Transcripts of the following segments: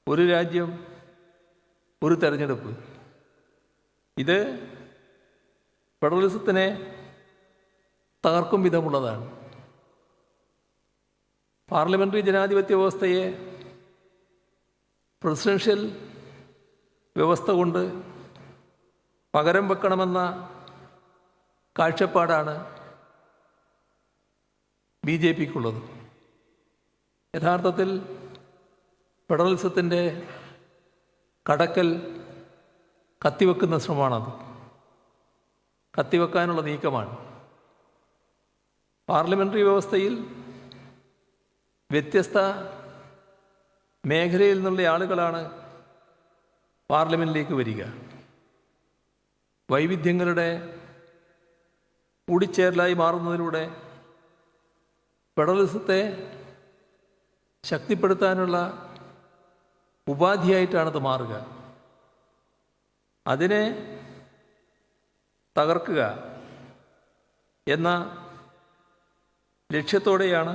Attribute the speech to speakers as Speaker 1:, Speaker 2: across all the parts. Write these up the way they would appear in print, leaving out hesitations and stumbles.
Speaker 1: ഒരു രാജ്യം ഒരു തെരഞ്ഞെടുപ്പ്, ഇത് ഫെഡറലിസത്തിനെ തകർക്കും വിധമുള്ളതാണ്. പാർലമെൻ്ററി ജനാധിപത്യ വ്യവസ്ഥയെ പ്രസിഡൻഷ്യൽ വ്യവസ്ഥ കൊണ്ട് പകരം വെക്കണമെന്ന കാഴ്ചപ്പാടാണ് BJPക്കുള്ളത്. യഥാർത്ഥത്തിൽ ഫെഡറലിസത്തിൻ്റെ കടക്കൽ കത്തിവെക്കുന്ന ശ്രമമാണത്, കത്തിവെക്കാനുള്ള നീക്കമാണ്. പാർലമെൻ്ററി വ്യവസ്ഥയിൽ വ്യത്യസ്ത മേഖലയിൽ നിന്നുള്ള ആളുകളാണ് പാർലമെൻറ്റിലേക്ക് വരിക. വൈവിധ്യങ്ങളുടെ കൂടിച്ചേരലായി മാറുന്നതിലൂടെ ഫെഡറലിസത്തെ ശക്തിപ്പെടുത്താനുള്ള ഉപാധിയായിട്ടാണത് മാറുക. അതിനെ തകർക്കുക എന്ന ലക്ഷ്യത്തോടെയാണ്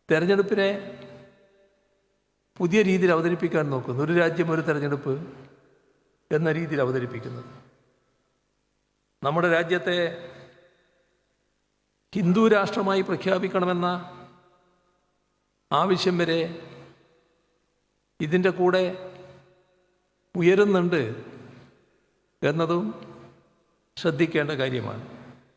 Speaker 1: തെരഞ്ഞെടുപ്പിനെ പുതിയ രീതിയിൽ അവതരിപ്പിക്കാൻ നോക്കുന്നത്. ഒരു രാജ്യം ഒരു തെരഞ്ഞെടുപ്പ് എന്ന രീതിയിൽ അവതരിപ്പിക്കുന്നത്. നമ്മുടെ രാജ്യത്തെ ഹിന്ദു രാഷ്ട്രമായി പ്രഖ്യാപിക്കണമെന്ന ആവശ്യം വരെ ഇതിൻ്റെ കൂടെ ഉയരുന്നുണ്ട് എന്നതും ശ്രദ്ധിക്കേണ്ട കാര്യമാണ്.